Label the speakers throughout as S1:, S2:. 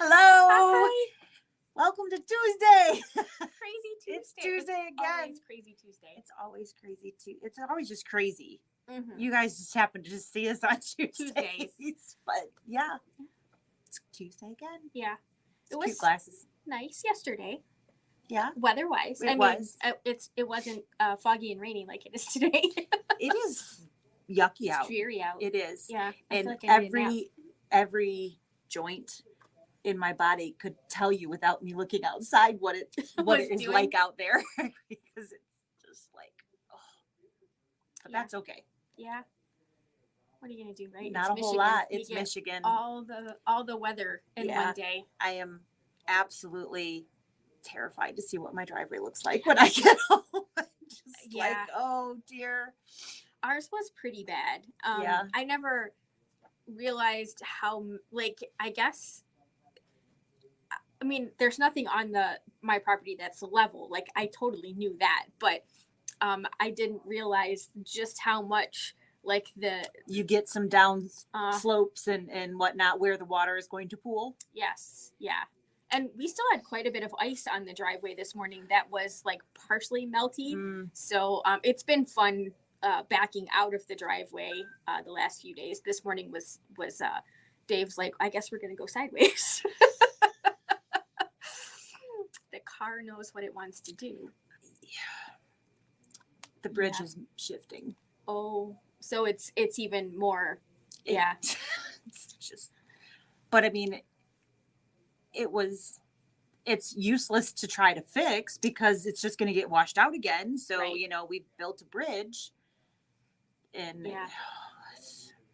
S1: Hello.
S2: Hi.
S1: Welcome to Tuesday.
S2: Crazy Tuesday.
S1: It's Tuesday again.
S2: Always crazy Tuesday.
S1: It's always crazy too. It's always just crazy.
S2: Mm-hmm.
S1: You guys just happen to just see us on Tuesdays. But yeah, it's Tuesday again.
S2: Yeah.
S1: It's cute glasses.
S2: Nice yesterday.
S1: Yeah.
S2: Weather-wise.
S1: It was.
S2: It wasn't foggy and rainy like it is today.
S1: It is yucky out.
S2: It's dreary out.
S1: It is.
S2: Yeah.
S1: And every joint in my body could tell you without me looking outside what it is doing. Like out there because it's just like, oh. But that's okay.
S2: Yeah. What are you gonna do, right?
S1: Not a whole lot. It's Michigan.
S2: All the weather in one day.
S1: I am absolutely terrified to see what my driveway looks like when I get home. Just like, oh dear.
S2: Ours was pretty bad.
S1: Yeah.
S2: I never realized how, like, I mean, there's nothing on my property that's level. Like, I totally knew that, but I didn't realize just how much, like,
S1: you get some down slopes and whatnot where the water is going to pool.
S2: Yes, yeah. And we still had quite a bit of ice on the driveway this morning that was, like, partially melty. So it's been fun backing out of the driveway the last few days. This morning was Dave's like, I guess we're gonna go sideways. The car knows what it wants to do.
S1: Yeah. The bridge is shifting.
S2: Oh, so it's even more. Yeah.
S1: It's just, but I mean, it's useless to try to fix because it's just going to get washed out again. So,
S2: right.
S1: We built a bridge and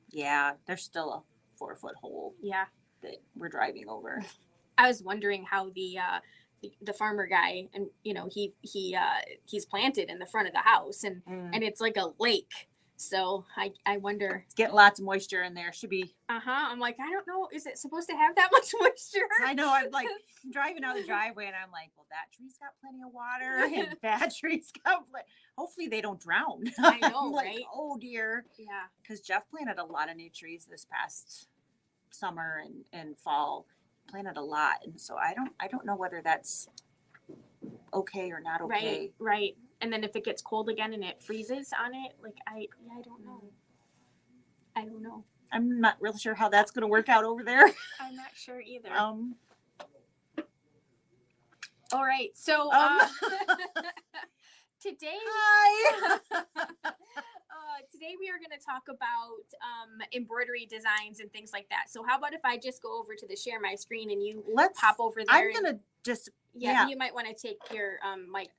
S2: yeah,
S1: there's still a 4-foot hole.
S2: Yeah.
S1: That we're driving over.
S2: I was wondering how the farmer guy, and he's planted in the front of the house and it's like a lake. So I wonder.
S1: It's getting lots of moisture in there. Should be.
S2: I'm like, I don't know. Is it supposed to have that much moisture?
S1: I know. I'm like driving out the driveway and I'm like, well, that tree's got plenty of water and that tree's got hopefully they don't drown.
S2: I know,
S1: like,
S2: right?
S1: Oh dear.
S2: Yeah.
S1: Because Jeff planted a lot of new trees this past summer and fall. Planted a lot. And so I don't know whether that's okay or not okay.
S2: Right. And then if it gets cold again and it freezes on it, like I don't know.
S1: I'm not really sure how that's going to work out over there.
S2: I'm not sure either.
S1: All
S2: right. So today,
S1: hi.
S2: Today we are going to talk about embroidery designs and things like that. So how about if I just go over to the share my screen and you pop over there?
S1: I'm going to just
S2: you might want to take your mic.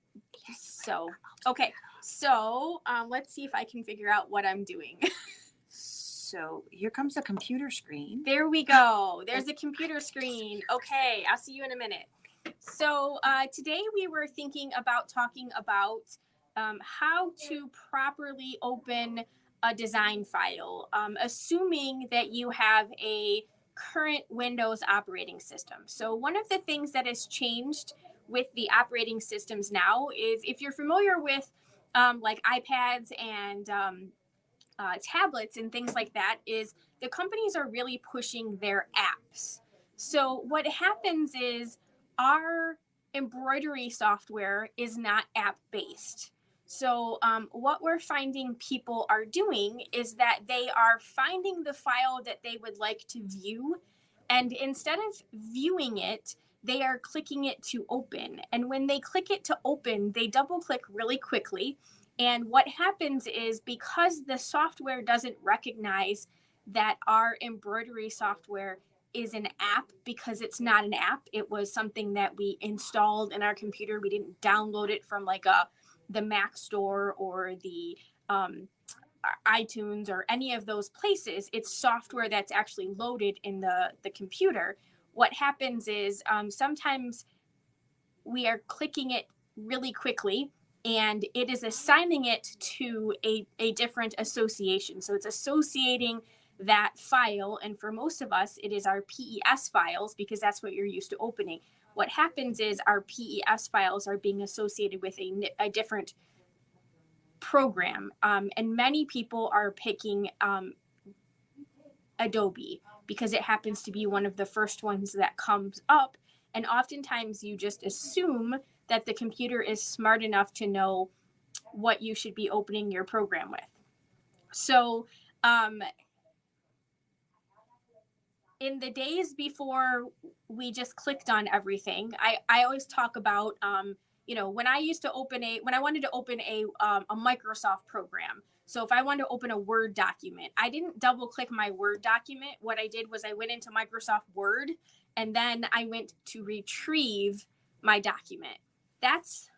S2: So okay. So let's see if I can figure out what I'm doing.
S1: So here comes the computer screen.
S2: There we go. There's the computer screen. Okay, I'll see you in a minute. So today we were thinking about talking about how to properly open a design file, assuming that you have a current Windows operating system. So one of the things that has changed with the operating systems now is, if you're familiar with like iPads and tablets and things like that, is the companies are really pushing their apps. So what happens is our embroidery software is not app based. So what we're finding people are doing is that they are finding the file that they would like to view, and instead of viewing it, they are clicking it to open. And when they click it to open, they double click really quickly. And what happens is, because the software doesn't recognize that our embroidery software is an app, because it's not an app, it was something that we installed in our computer. We didn't download it from like the Mac store or the iTunes or any of those places. It's software that's actually loaded in the computer. What happens is sometimes we are clicking it really quickly and it is assigning it to a different association. So it's associating that file. And for most of us, it is our PES files, because that's what you're used to opening. What happens is our PES files are being associated with a different program. And many people are picking Adobe because it happens to be one of the first ones that comes up. And oftentimes you just assume that the computer is smart enough to know what you should be opening your program with. So in the days before we just clicked on everything, I always talk about, when I wanted to open a Microsoft program. So if I wanted to open a Word document, I didn't double click my Word document. What I did was I went into Microsoft Word and then I went to retrieve my document. That's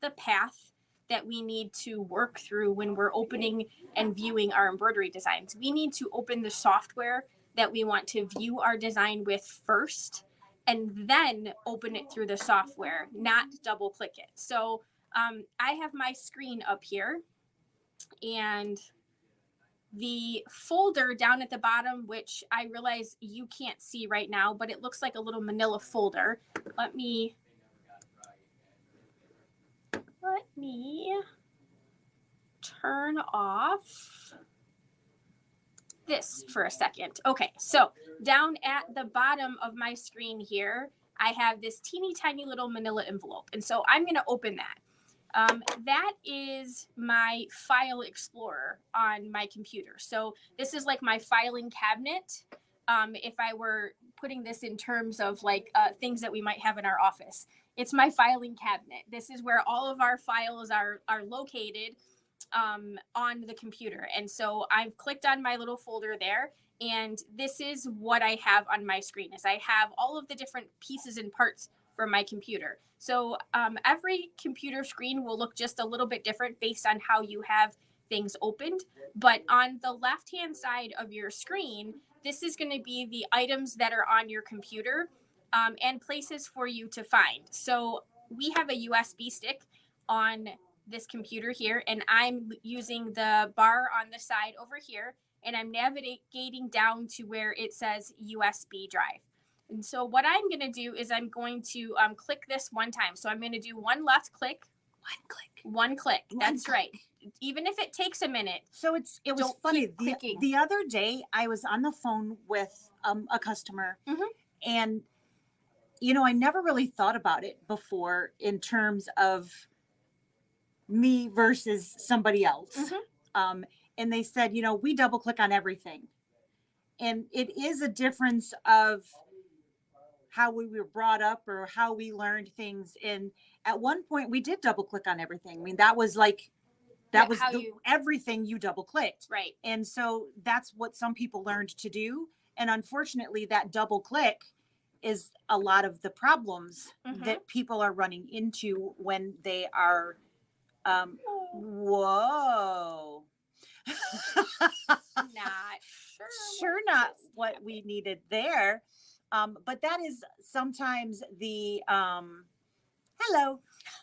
S2: the path that we need to work through when we're opening and viewing our embroidery designs. We need to open the software that we want to view our design with first, and then open it through the software, not double click it. So I have my screen up here, and the folder down at the bottom, which I realize you can't see right now, but it looks like a little manila folder. Let me turn off this for a second. Okay, so down at the bottom of my screen here, I have this teeny tiny little manila envelope. And so I'm going to open that. That is my file explorer on my computer. So this is like my filing cabinet. If I were putting this in terms of like things that we might have in our office, it's my filing cabinet. This is where all of our files are located on the computer. And so I've clicked on my little folder there, and this is what I have on my screen. Is I have all of the different pieces and parts for my computer. So every computer screen will look just a little bit different based on how you have things opened. But on the left-hand side of your screen, this is going to be the items that are on your computer and places for you to find. So we have a USB stick on this computer here, and I'm using the bar on the side over here, and I'm navigating down to where it says USB drive. And so what I'm going to do is I'm going to click this one time. So I'm going to do one left click. One click. That's right. Even if it takes a minute.
S1: So it was funny. The other day I was on the phone with a customer, and I never really thought about it before in terms of me versus somebody else. And they said, we double click on everything. And it is a difference of how we were brought up or how we learned things. And at one point we did double click on everything. I mean, that was everything you double clicked.
S2: Right.
S1: And so that's what some people learned to do. And unfortunately, that double click is a lot of the problems that people are running into when they are, whoa.
S2: Not
S1: sure not what we needed there. But that is sometimes the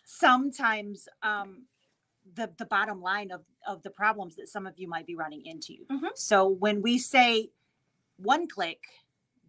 S1: sometimes the bottom line of the problems that some of you might be running into. So when we say one click,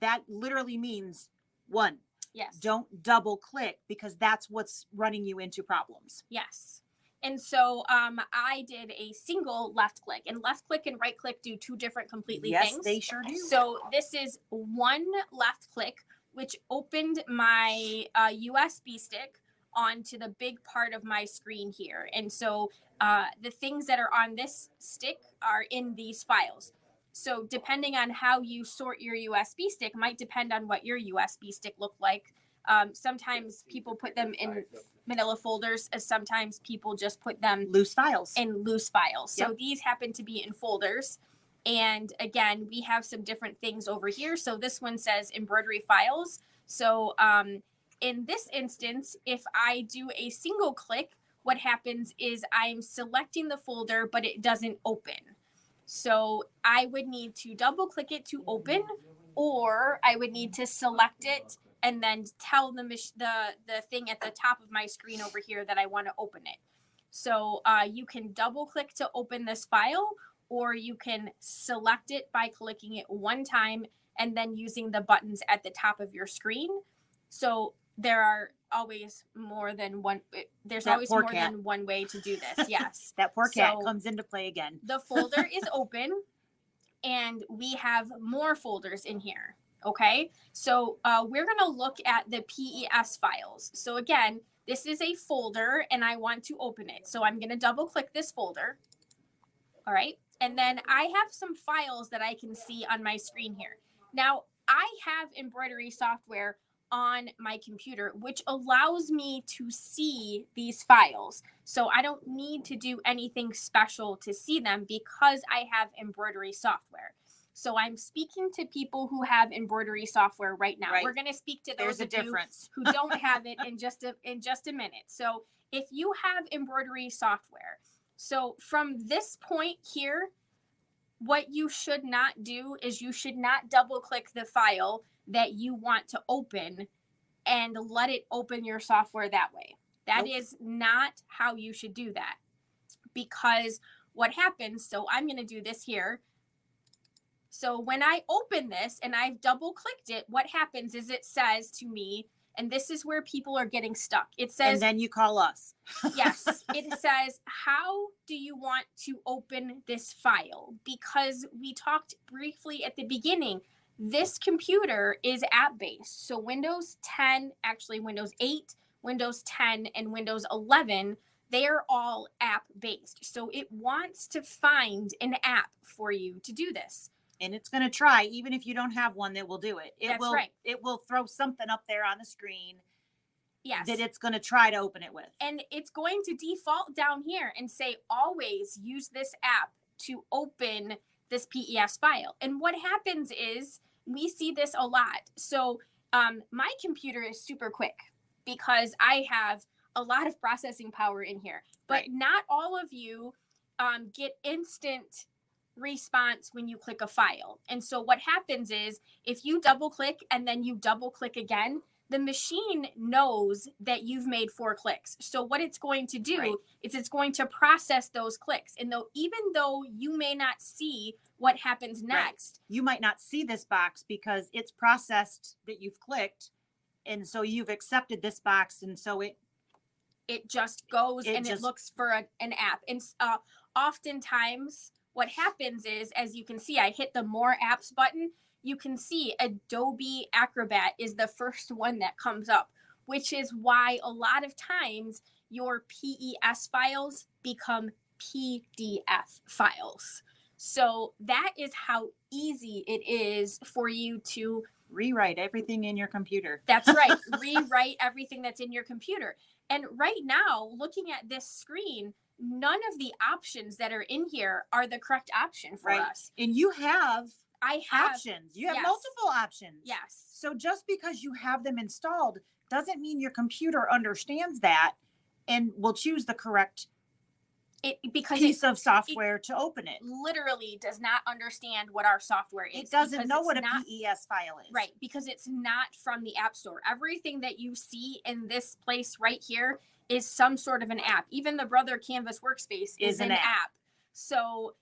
S1: that literally means one.
S2: Yes.
S1: Don't double click, because that's what's running you into problems.
S2: Yes. And so I did a single left click, and left click and right click do two different completely things.
S1: Yes, they sure do.
S2: So this is one left click, which opened my USB stick onto the big part of my screen here. And so the things that are on this stick are in these files. So depending on how you sort your USB stick might depend on what your USB stick looked like. Sometimes people put them in manila folders, as sometimes people just put them
S1: loose files.
S2: So these happen to be in folders. And again, we have some different things over here. So this one says embroidery files. So in this instance, if I do a single click, what happens is I'm selecting the folder, but it doesn't open. So I would need to double click it to open, or I would need to select it and then tell the thing at the top of my screen over here that I want to open it. So you can double click to open this file, or you can select it by clicking it one time and then using the buttons at the top of your screen. So there are always more than one. There's always more than one way to do this. Yes.
S1: That poor cat comes into play again.
S2: The folder is open. and we have more folders in here. Okay, so we're going to look at the PES files. So again, this is a folder and I want to open it. So I'm going to double click this folder. All right. And then I have some files that I can see on my screen here. Now, I have embroidery software on my computer, which allows me to see these files. So I don't need to do anything special to see them because I have embroidery software. So I'm speaking to people who have embroidery software right now. We're going to speak to those of you who don't have it in just a minute. So if you have embroidery software, so from this point here, what you should not do is you should not double click the file that you want to open and let it open your software that way. That is not how you should do that, because what happens, so I'm going to do this here. So when I open this and I've double clicked it, what happens is it says to me, and this is where people are getting stuck. It says,
S1: and then you call us.
S2: Yes, it says, how do you want to open this file? Because we talked briefly at the beginning, this computer is app-based. So Windows 10, actually Windows 8, Windows 10, and Windows 11, they are all app-based. So it wants to find an app for you to do this.
S1: And it's going to try, even if you don't have one that will do it.
S2: That's right.
S1: It will throw something up there on the screen.
S2: Yes.
S1: That it's going to try to open it with.
S2: And it's going to default down here and say, always use this app to open this PES file. And what happens is we see this a lot. So my computer is super quick because I have a lot of processing power in here. But not all of you get instant response when you click a file. And so what happens is if you double click and then you double click again, the machine knows that you've made 4 clicks. So what it's going to do is it's going to process those clicks. And even though you may not see what happens next,
S1: you might not see this box because it's processed that you've clicked. And so you've accepted this box. And so it
S2: just goes and it looks for an app. And oftentimes what happens is, as you can see, I hit the more apps button. You can see Adobe Acrobat is the first one that comes up, which is why a lot of times your PES files become PDF files. So that is how easy it is for you to
S1: rewrite everything in your computer.
S2: That's right. Rewrite everything that's in your computer. And right now, looking at this screen, none of the options that are in here are the correct option for us.
S1: And I have options. You have multiple options.
S2: Yes.
S1: So just because you have them installed doesn't mean your computer understands that and will choose the correct piece of software to open it.
S2: Literally does not understand what our software is.
S1: It doesn't know what a PES file is.
S2: Right, because it's not from the App Store. Everything that you see in this place right here is some sort of an app. Even the Brother Canvas workspace is an app. So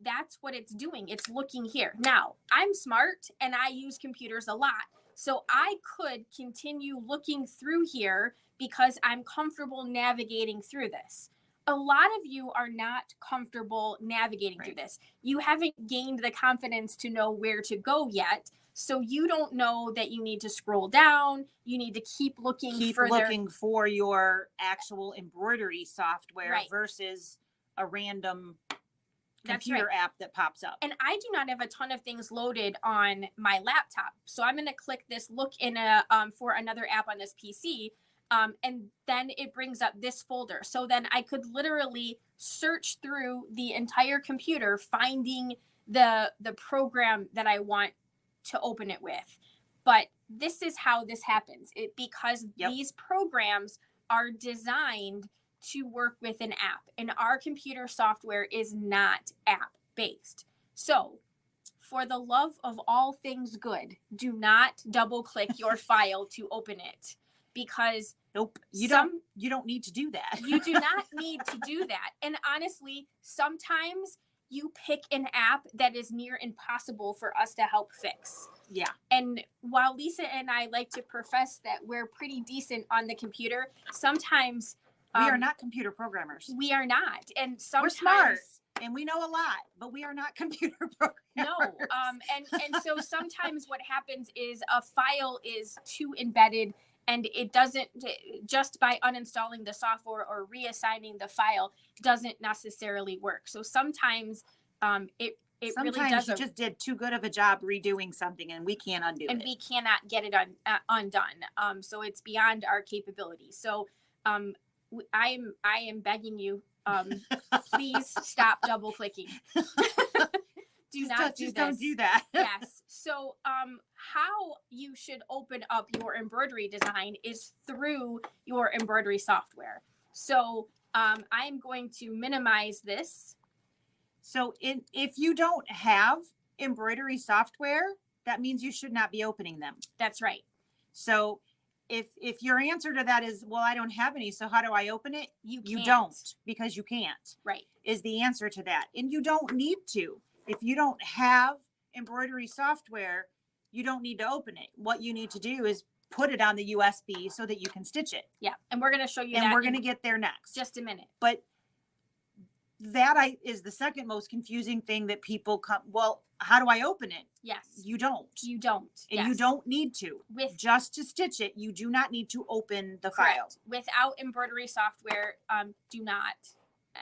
S2: that's what it's doing. It's looking here. Now, I'm smart and I use computers a lot. So I could continue looking through here because I'm comfortable navigating through this. A lot of you are not comfortable navigating through this. You haven't gained the confidence to know where to go yet. So you don't know that you need to scroll down. You need to keep looking
S1: looking for your actual embroidery software versus a random computer app that pops up.
S2: And I do not have a ton of things loaded on my laptop. So I'm going to click this look in for another app on this PC. And then it brings up this folder. So then I could literally search through the entire computer, finding the program that I want to open it with. But this is how this happens. Because these programs are designed to work with an app, and our computer software is not app based. So for the love of all things good, do not double click your file to open it, because
S1: you don't need to do that.
S2: You do not need to do that. And honestly, sometimes you pick an app that is near impossible for us to help fix.
S1: Yeah.
S2: And while Lisa and I like to profess that we're pretty decent on the computer, sometimes
S1: we are not computer programmers.
S2: We are not. And sometimes
S1: we're smart. And we know a lot, but we are not computer programmers.
S2: No. And so sometimes what happens is a file is too embedded and it doesn't, just by uninstalling the software or reassigning the file doesn't necessarily work. So sometimes it
S1: Sometimes
S2: really does.
S1: You just did too good of a job redoing something and we can't undo it.
S2: And we cannot get it undone. So it's beyond our capability. So I am begging you, please stop double clicking.
S1: Don't do that.
S2: Yes. So how you should open up your embroidery design is through your embroidery software. So I'm going to minimize this.
S1: So if you don't have embroidery software, that means you should not be opening them.
S2: That's right.
S1: So if your answer to that is, well, I don't have any, so how do I open it?
S2: You
S1: don't, because you can't.
S2: Right.
S1: Is the answer to that. And you don't need to. If you don't have embroidery software, you don't need to open it. What you need to do is put it on the USB so that you can stitch it.
S2: Yeah. And we're going to show you that.
S1: And we're going to get there next.
S2: Just a minute.
S1: But that is the second most confusing thing that people come, well, how do I open it?
S2: Yes.
S1: You don't.
S2: You don't.
S1: And you don't need to. Just to stitch it, you do not need to open the file.
S2: Without embroidery software, do not,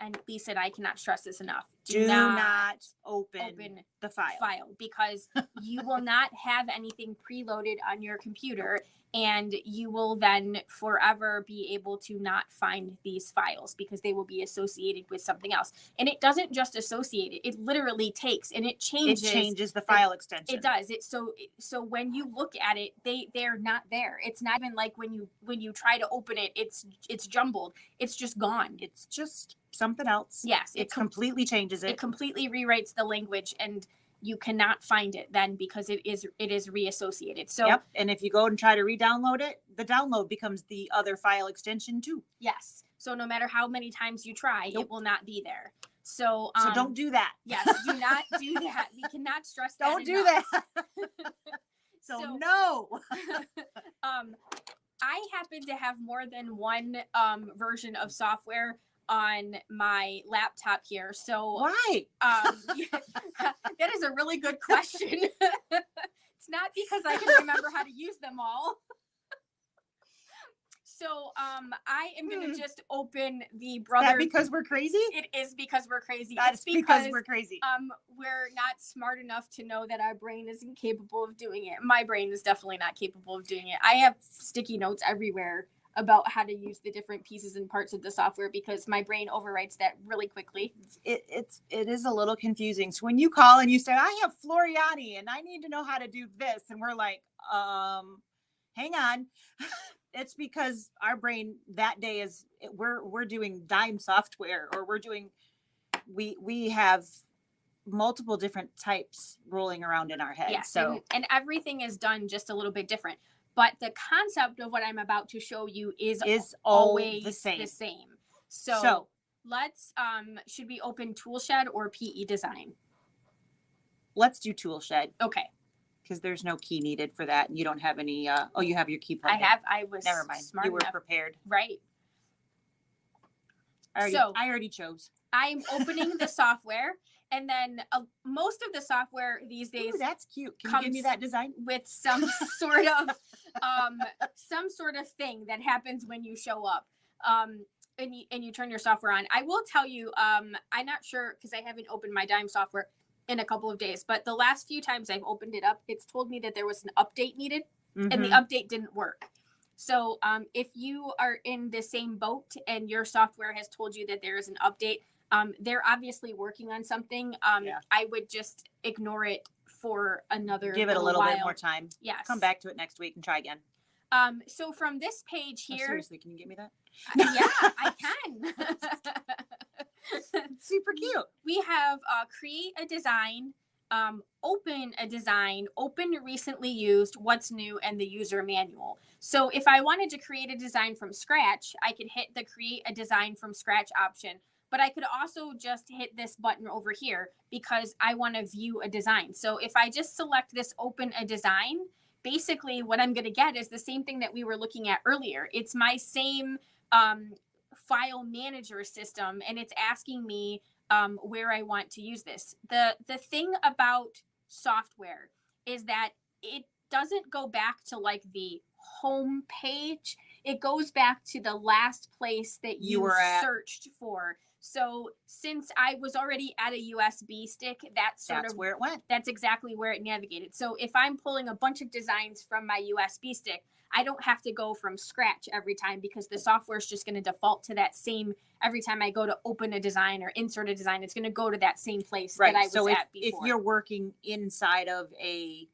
S2: and Lisa and I cannot stress this enough,
S1: do not open the file.
S2: Because you will not have anything preloaded on your computer, and you will then forever be able to not find these files because they will be associated with something else. And it doesn't just associate it, it literally takes and it changes
S1: the file extension.
S2: It does. So when you look at it, they're not there. It's not even like when you try to open it, it's jumbled. It's just gone.
S1: It's just something else.
S2: Yes.
S1: It completely changes it.
S2: It completely rewrites the language, and you cannot find it then because it is reassociated. So
S1: yep. And if you go and try to re-download it, the download becomes the other file extension too.
S2: Yes. So no matter how many times you try,
S1: Nope.
S2: it will not be there. So
S1: don't do that.
S2: Yes, do not do that. We cannot stress that
S1: Don't do
S2: enough.
S1: that. So no.
S2: I happen to have more than one version of software on my laptop here. So
S1: why?
S2: That is a really good question. It's not because I can remember how to use them all. So I am going to just open the brother.
S1: Is that because we're crazy?
S2: It is because we're crazy.
S1: That's because we're crazy.
S2: We're not smart enough to know that our brain isn't capable of doing it. My brain is definitely not capable of doing it. I have sticky notes everywhere about how to use the different pieces and parts of the software because my brain overwrites that really quickly.
S1: It is a little confusing. So when you call and you say, I have Floriani and I need to know how to do this, and we're like, hang on. It's because our brain that day is we're doing dime software, or we have multiple different types rolling around in our head.
S2: Yes,
S1: so
S2: and everything is done just a little bit different. But the concept of what I'm about to show you is always the same. So let's should we open Toolshed or PE Design?
S1: Let's do Toolshed.
S2: Okay.
S1: Because there's no key needed for that. And you don't have any, you have your key plugged in.
S2: I was
S1: never mind.
S2: Smart
S1: you were
S2: enough.
S1: Prepared.
S2: Right.
S1: I already chose.
S2: I'm opening the software, and then most of the software these days.
S1: Ooh, that's cute. Can you give me that design? With
S2: some sort of thing that happens when you show up. And you turn your software on. I will tell you, I'm not sure because I haven't opened my dime software in a couple of days, but the last few times I've opened it up, it's told me that there was an update needed, and the update didn't work. So if you are in the same boat and your software has told you that there is an update, they're obviously working on something. I would just ignore it for another
S1: Give it a little bit more time.
S2: Yes.
S1: Come back to it next week and try again.
S2: So from this page here.
S1: Seriously, can you give me that?
S2: Yeah, I can.
S1: Super cute.
S2: We have create a design, open a design, open recently used, what's new, and the user manual. So if I wanted to create a design from scratch, I could hit the create a design from scratch option, but I could also just hit this button over here because I want to view a design. So if I just select this open a design, basically what I'm going to get is the same thing that we were looking at earlier. It's my same file manager system, and it's asking me where I want to use this. The thing about software is that it doesn't go back to like the home page. It goes back to the last place that you
S1: were at.
S2: searched for. So since I was already at a USB stick, that's
S1: where it went.
S2: That's exactly where it navigated. So if I'm pulling a bunch of designs from my USB stick, I don't have to go from scratch every time because the software is just going to default to that same. Every time I go to open a design or insert a design, it's going to go to that same place that I was at before.
S1: If you're working inside of a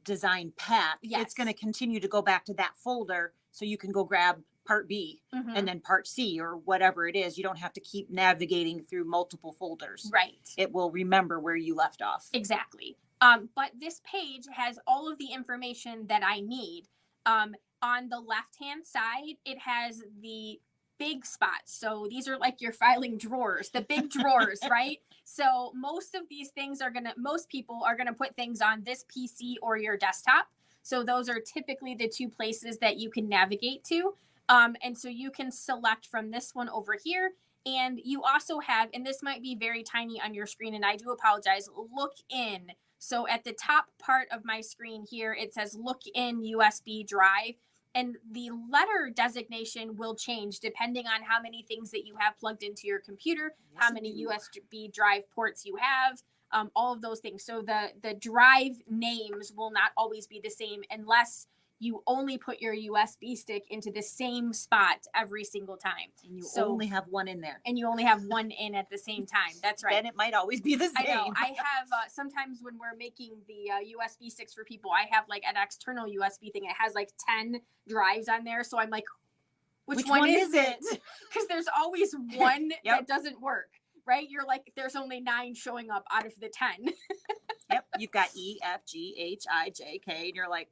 S1: design pack, it's going to continue to go back to that folder, so you can go grab part B and then part C or whatever it is. You don't have to keep navigating through multiple folders.
S2: Right.
S1: It will remember where you left off.
S2: Exactly. But this page has all of the information that I need. On the left-hand side, it has the big spots. So these are like your filing drawers, the big drawers, right? So most people are gonna put things on this PC or your desktop. So those are typically the two places that you can navigate to. And so you can select from this one over here. And you also have, and this might be very tiny on your screen, and I do apologize, look in. So at the top part of my screen here, it says look in USB drive. And the letter designation will change depending on how many things that you have plugged into your computer, how many USB drive ports you have, all of those things. So the drive names will not always be the same unless you only put your USB stick into the same spot every single time.
S1: And you only have one in there.
S2: And you only have one in at the same time. That's right.
S1: Then it might always be the same.
S2: I know. I have sometimes when we're making the USB sticks for people, I have like an external USB thing. It has like 10 drives on there. So I'm like, which one is it? Because there's always one that doesn't work, right? You're like, there's only 9 showing up out of the 10.
S1: Yep. You've got E, F, G, H, I, J, K. And you're like,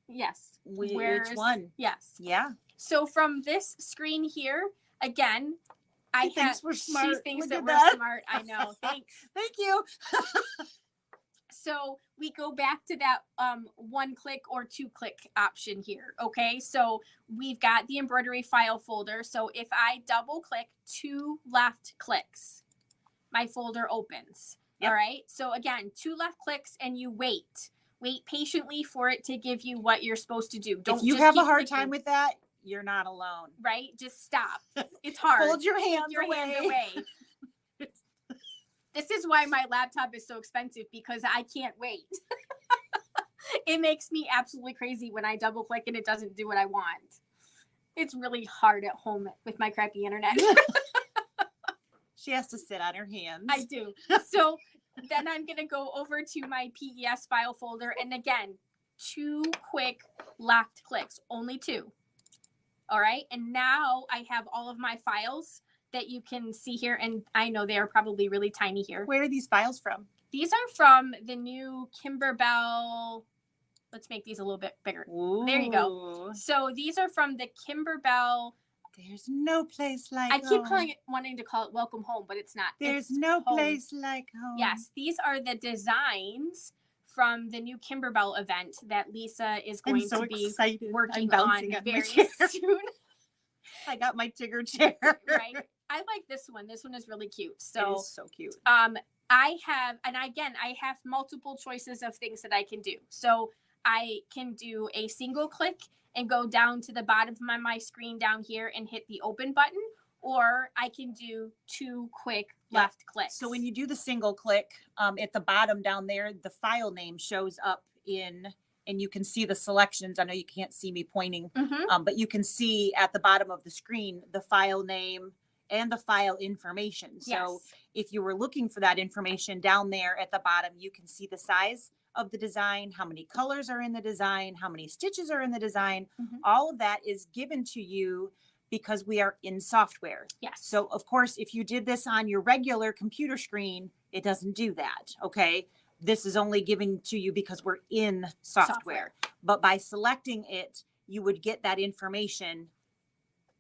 S2: yes.
S1: Which one?
S2: Yes.
S1: Yeah.
S2: So from this screen here, again,
S1: She thinks we're smart.
S2: She thinks that we're smart. I know. Thanks.
S1: Thank you.
S2: So we go back to that 1-click or 2-click option here. Okay. So we've got the embroidery file folder. So if I double click 2 left clicks, my folder opens. Yep. All right. So again, 2 left clicks and you wait. Wait patiently for it to give you what you're supposed to do.
S1: Don't. If you have a hard time with that, you're not alone.
S2: Right? Just stop. It's hard.
S1: Hold your hand away.
S2: This is why my laptop is so expensive, because I can't wait. It makes me absolutely crazy when I double click and it doesn't do what I want. It's really hard at home with my crappy internet.
S1: She has to sit on her hands.
S2: I do. So then I'm going to go over to my PES file folder. And again, 2 quick left clicks, only 2. All right. And now I have all of my files that you can see here. And I know they are probably really tiny here.
S1: Where are these files from?
S2: These are from the new Kimberbell. Let's make these a little bit bigger.
S1: Ooh.
S2: There you go. So these are from the Kimberbell.
S1: There's no place like home.
S2: I keep wanting to call it Welcome Home, but it's not.
S1: There's no place like home.
S2: Yes, these are the designs from the new Kimberbell event that Lisa is going to be working on very soon.
S1: I got my Tigger chair.
S2: Right. I like this one. This one is really cute. So
S1: it is so cute.
S2: I have multiple choices of things that I can do. So I can do a single click and go down to the bottom of my screen down here and hit the open button, or I can do 2 quick left clicks.
S1: So when you do the single click, at the bottom down there, the file name shows up in, and you can see the selections. I know you can't see me pointing, but you can see at the bottom of the screen the file name and the file information. So if you were looking for that information down there at the bottom, you can see the size of the design, how many colors are in the design, how many stitches are in the design. All of that is given to you because we are in software.
S2: Yes.
S1: So of course, if you did this on your regular computer screen, it doesn't do that. Okay. This is only given to you because we're in software. But by selecting it, you would get that information.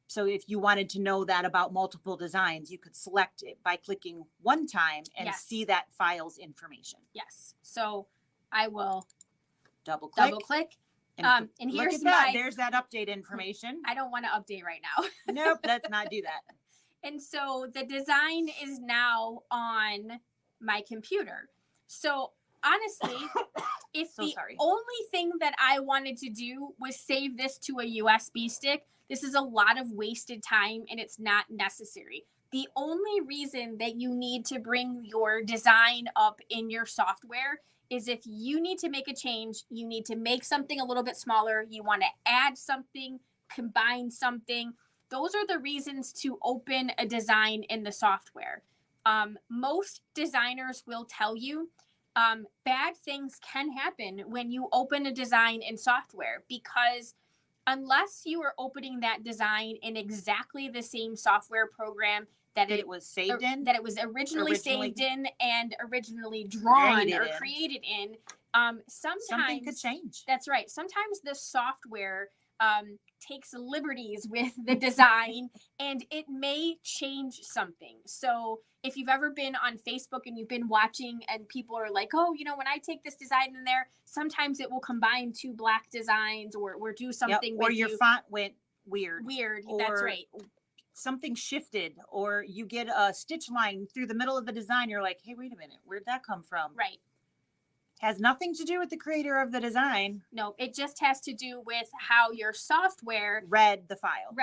S1: So if you wanted to know that about multiple designs, you could select it by clicking one time and see that file's information.
S2: Yes. So I will
S1: double click.
S2: And here's that.
S1: There's that update information.
S2: I don't want to update right now.
S1: Nope, let's not do that.
S2: And so the design is now on my computer. So honestly, if
S1: So
S2: the
S1: sorry.
S2: only thing that I wanted to do was save this to a USB stick, this is a lot of wasted time and it's not necessary. The only reason that you need to bring your design up in your software is if you need to make a change, you need to make something a little bit smaller, you want to add something, combine something. Those are the reasons to open a design in the software. Most designers will tell you bad things can happen when you open a design in software, because unless you are opening that design in exactly the same software program that
S1: it was saved in,
S2: that it was originally saved in and originally drawn or created in, sometimes
S1: something could change.
S2: That's right. Sometimes the software takes liberties with the design and it may change something. So if you've ever been on Facebook and you've been watching and people are like, oh, you know, when I take this design in there, sometimes it will combine two black designs or do something with
S1: or your font went weird.
S2: That's right.
S1: Something shifted, or you get a stitch line through the middle of the design. You're like, hey, wait a minute, where'd that come from?
S2: Right.
S1: Has nothing to do with the creator of the design.
S2: No, it just has to do with how your software
S1: read the file,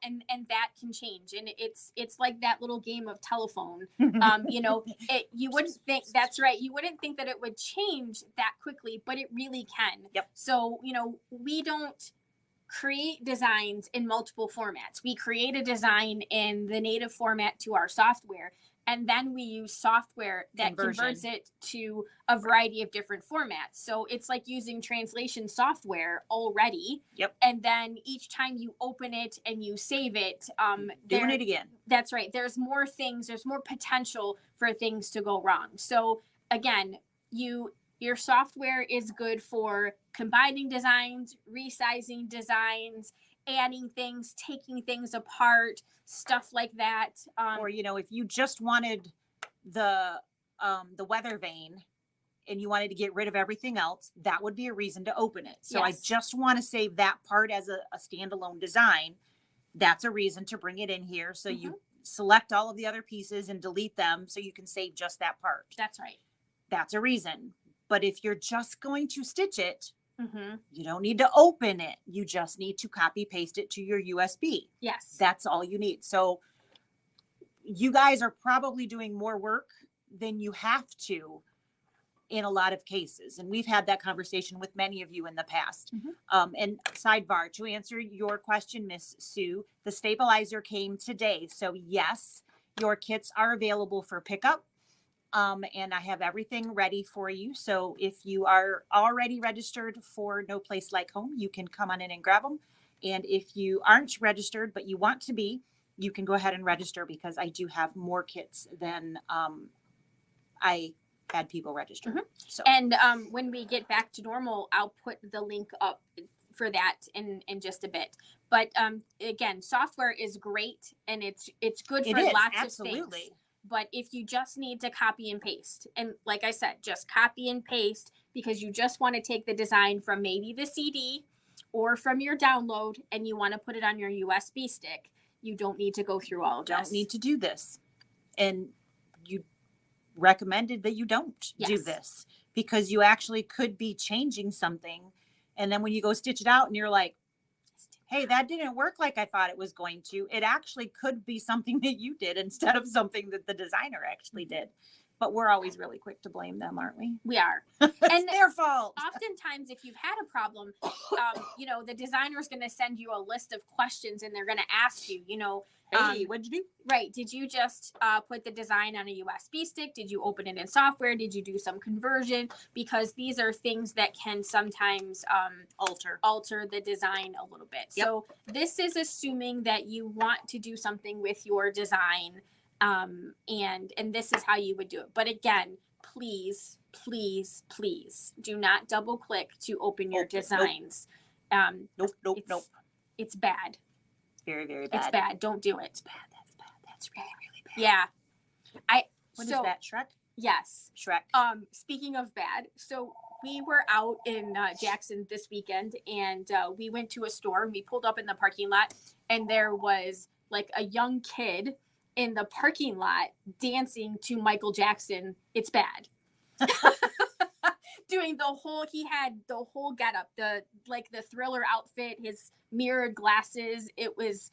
S2: and that can change. And it's like that little game of telephone. You know, you wouldn't think, that's right, you wouldn't think that it would change that quickly, but it really can.
S1: Yep.
S2: So, you know, we don't create designs in multiple formats. We create a design in the native format to our software, and then we use software that converts it to a variety of different formats. So it's like using translation software already.
S1: Yep.
S2: And then each time you open it and you save it,
S1: doing it again.
S2: That's right. There's more things, there's more potential for things to go wrong. So again, your software is good for combining designs, resizing designs, adding things, taking things apart, stuff like that.
S1: Or, you know, if you just wanted the weather vane and you wanted to get rid of everything else, that would be a reason to open it. So yes. I just want to save that part as a standalone design. That's a reason to bring it in here. So you select all of the other pieces and delete them so you can save just that part.
S2: That's right.
S1: That's a reason. But if you're just going to stitch it, you don't need to open it. You just need to copy paste it to your USB.
S2: Yes.
S1: That's all you need. So you guys are probably doing more work than you have to in a lot of cases. And we've had that conversation with many of you in the past. And sidebar, to answer your question, Miss Sue, the stabilizer came today. So yes, your kits are available for pickup. And I have everything ready for you. So if you are already registered for No Place Like Home, you can come on in and grab them. And if you aren't registered, but you want to be, you can go ahead and register, because I do have more kits than I had people register. So.
S2: And when we get back to normal, I'll put the link up for that in just a bit. But again, software is great and it's good for lots of things. But if you just need to copy and paste, and like I said, just copy and paste because you just want to take the design from maybe the CD or from your download and you want to put it on your USB stick, you don't need to go through all of this.
S1: Don't need to do this. And you recommended that you don't do this, because you actually could be changing something. And then when you go stitch it out and you're like, hey, that didn't work like I thought it was going to. It actually could be something that you did instead of something that the designer actually did. But we're always really quick to blame them, aren't we?
S2: We are.
S1: And their fault.
S2: Oftentimes, if you've had a problem, you know, the designer is going to send you a list of questions and they're going to ask you, you know,
S1: hey, what'd you do?
S2: Right. Did you just put the design on a USB stick? Did you open it in software? Did you do some conversion? Because these are things that can sometimes alter the design a little bit. Yep. So this is assuming that you want to do something with your design, and this is how you would do it. But again, please do not double click to open your designs.
S1: Nope.
S2: It's bad.
S1: Very, very bad.
S2: It's bad. Don't do it.
S1: It's bad. That's bad. That's really, really bad.
S2: Yeah.
S1: What is that, Shrek?
S2: Yes.
S1: Shrek.
S2: Speaking of bad, so we were out in Jackson this weekend and we went to a store and we pulled up in the parking lot and there was like a young kid in the parking lot dancing to Michael Jackson, It's Bad. Doing he had the whole getup, the Thriller outfit, his mirrored glasses. It was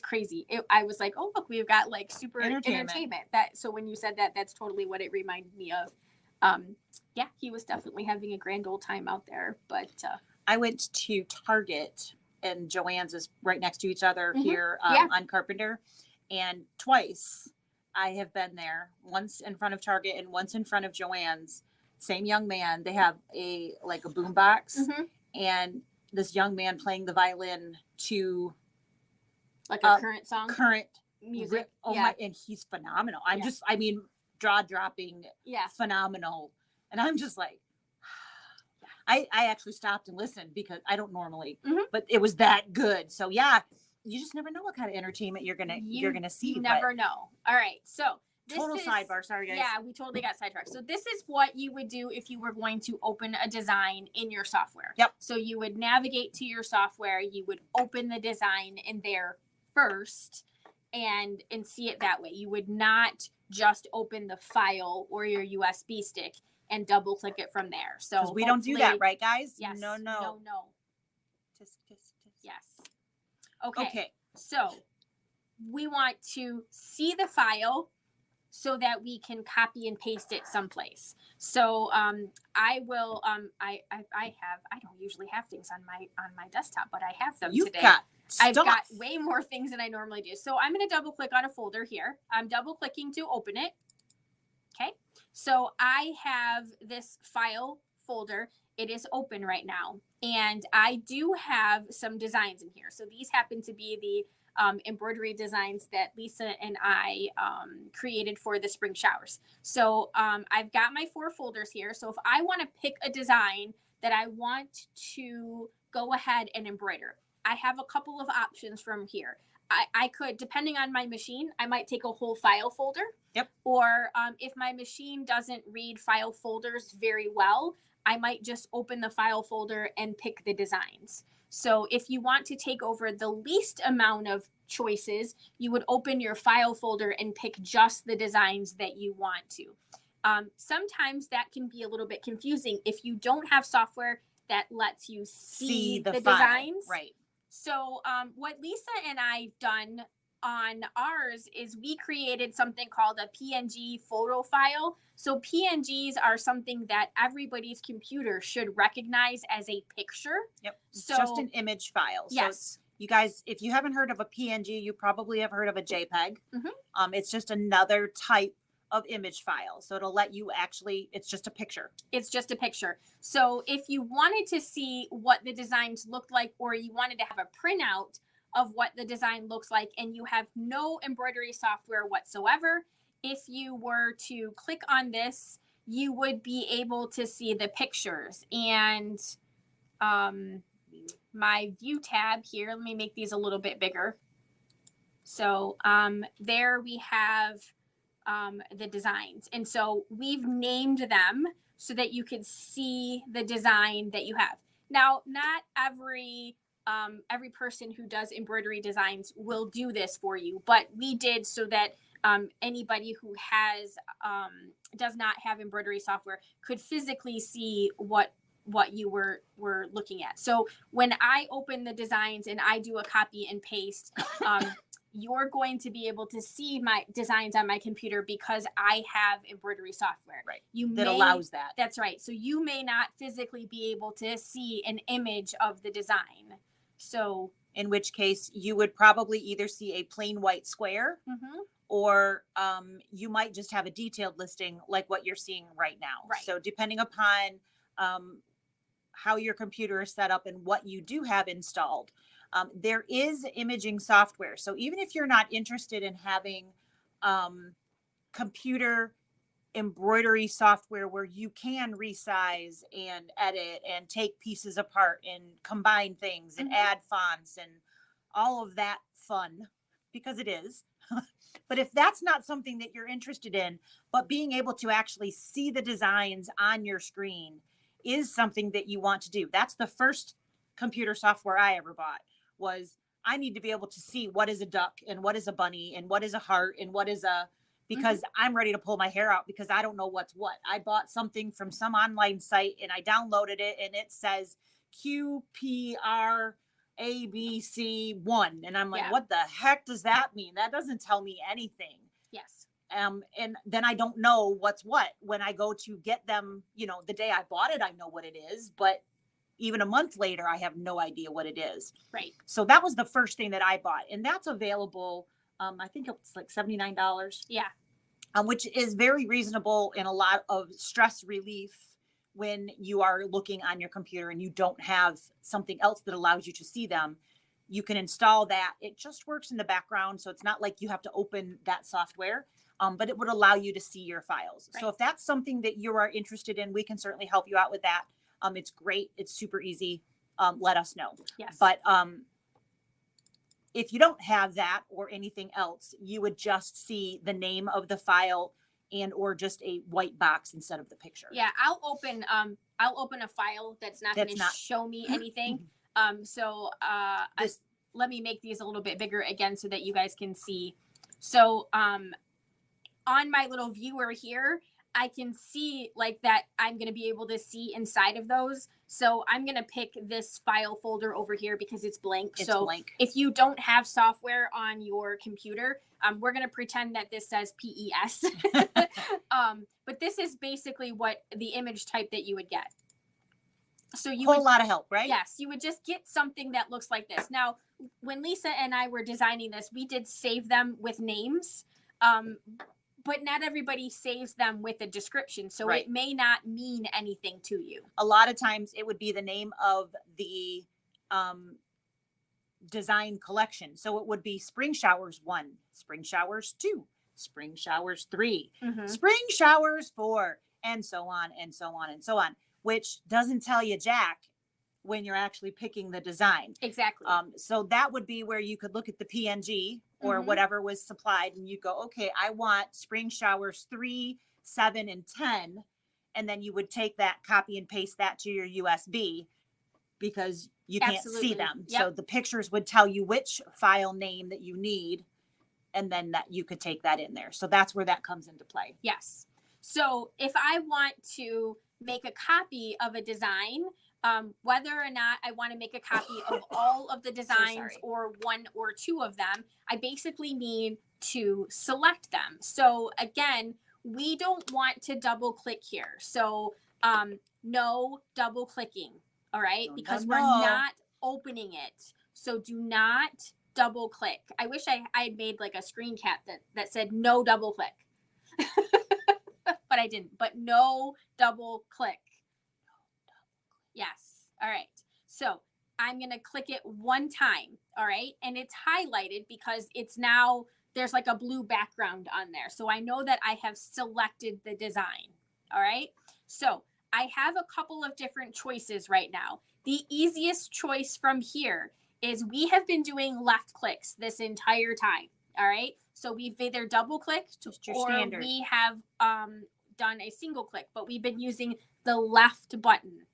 S2: crazy. I was like, oh look, we've got like super entertainment. So when you said that, that's totally what it reminded me of. Yeah, he was definitely having a grand old time out there. But
S1: I went to Target, and Joann's is right next to each other here on Carpenter, and twice I have been there. Once in front of Target and once in front of Joann's. Same young man. They have a boom box, and this young man playing the violin to
S2: like a current song,
S1: current
S2: music.
S1: My, and he's phenomenal. Jaw dropping, phenomenal. And I'm just like, I actually stopped and listened because I don't normally, but it was that good. So yeah, you just never know what kind of entertainment you're gonna see.
S2: You never know. All right, so
S1: sidebar. Sorry, guys.
S2: Yeah, we totally got sidetracked. So this is what you would do if you were going to open a design in your software.
S1: Yep.
S2: So you would navigate to your software. You would open the design in there first, and see it that way. You would not just open the file or your USB stick and double click it from there. So
S1: we don't do that, right, guys?
S2: Yes.
S1: No.
S2: Tisk. Yes. Okay. So we want to see the file so that we can copy and paste it someplace. So I will. I don't usually have things on my desktop, but I have them today. I've got way more things than I normally do. So I'm going to double click on a folder here. I'm double clicking to open it. Okay. So I have this file folder. It is open right now. And I do have some designs in here. So these happen to be the embroidery designs that Lisa and I created for the spring showers. So I've got my 4 folders here. So if I want to pick a design that I want to go ahead and embroider, I have a couple of options from here. I could, depending on my machine, I might take a whole file folder.
S1: Yep.
S2: Or if my machine doesn't read file folders very well, I might just open the file folder and pick the designs. So if you want to take over the least amount of choices, you would open your file folder and pick just the designs that you want to. Sometimes that can be a little bit confusing if you don't have software that lets you see the designs.
S1: Right.
S2: So what Lisa and I've done on ours is we created something called a PNG photo file. So PNGs are something that everybody's computer should recognize as a picture.
S1: Yep. So, just an image file.
S2: Yes.
S1: So you guys, if you haven't heard of a PNG, you probably have heard of a JPEG. It's just another type of image file. So it'll let you it's just a picture.
S2: It's just a picture. So if you wanted to see what the designs looked like, or you wanted to have a printout of what the design looks like, and you have no embroidery software whatsoever, if you were to click on this, you would be able to see the pictures. And my view tab here, let me make these a little bit bigger. So there we have the designs. And so we've named them so that you could see the design that you have. Now, not every person who does embroidery designs will do this for you, but we did so that anybody who does not have embroidery software could physically see what you were looking at. So when I open the designs and I do a copy and paste, you're going to be able to see my designs on my computer because I have embroidery software.
S1: Right. That allows that.
S2: That's right. So you may not physically be able to see an image of the design. So
S1: in which case you would probably either see a plain white square, or you might just have a detailed listing like what you're seeing right now.
S2: Right.
S1: So depending upon how your computer is set up and what you do have installed, there is imaging software. So even if you're not interested in having computer embroidery software where you can resize and edit and take pieces apart and combine things and add fonts and all of that fun, because it is. But if that's not something that you're interested in, but being able to actually see the designs on your screen is something that you want to do. That's the first computer software I ever bought. I need to be able to see what is a duck and what is a bunny and what is a heart and what is a, because I'm ready to pull my hair out because I don't know what's what. I bought something from some online site and I downloaded it and it says QPRABC1. And I'm like, what the heck does that mean? That doesn't tell me anything.
S2: Yes.
S1: And then I don't know what's what when I go to get them, you know, the day I bought it, I know what it is, but even a month later, I have no idea what it is.
S2: Right.
S1: So that was the first thing that I bought. And that's available. I think it's like $79.
S2: Yeah.
S1: Which is very reasonable and a lot of stress relief when you are looking on your computer and you don't have something else that allows you to see them. You can install that. It just works in the background. So it's not like you have to open that software, but it would allow you to see your files. Right. So if that's something that you are interested in, we can certainly help you out with that. It's great. It's super easy. Let us know.
S2: Yes.
S1: But if you don't have that or anything else, you would just see the name of the file and or just a white box instead of the picture.
S2: Yeah, I'll open a file that's not going to show me anything. Let me make these a little bit bigger again so that you guys can see. So on my little viewer here, I can see like that I'm going to be able to see inside of those. So I'm going to pick this file folder over here because it's blank.
S1: It's
S2: so
S1: blank.
S2: If you don't have software on your computer, we're going to pretend that this says PES. But this is basically what the image type that you would get. So you
S1: whole lot of help, right?
S2: Yes, you would just get something that looks like this. Now, when Lisa and I were designing this, we did save them with names. But not everybody saves them with a description. So It may not mean anything to you.
S1: A lot of times it would be the name of the design collection. So it would be Spring Showers 1, Spring Showers 2, Spring Showers 3, Spring Showers 4, and so on and so on and so on, which doesn't tell you jack when you're actually picking the design.
S2: Exactly.
S1: So that would be where you could look at the PNG or whatever was supplied and you go, okay, I want Spring Showers 3, 7, and 10. And then you would take that, copy and paste that to your USB because you can't see them. Yep. So the pictures would tell you which file name that you need. And then that you could take that in there. So that's where that comes into play.
S2: Yes. So if I want to make a copy of a design, whether or not I want to make a copy of all of the designs or one or two of them, I basically need to select them. So again, we don't want to double click here. So no double clicking. All right. Because we're not opening it. So do not double click. I wish I had made like a screen cap that said no double click, but I didn't, but no double click. Yes. All right. So I'm going to click it one time. All right. And it's highlighted because it's now, there's like a blue background on there. So I know that I have selected the design. All right. So I have a couple of different choices right now. The easiest choice from here is we have been doing left clicks this entire time. All right. So we've either double clicked or standard. We have done a single click, but we've been using the left button.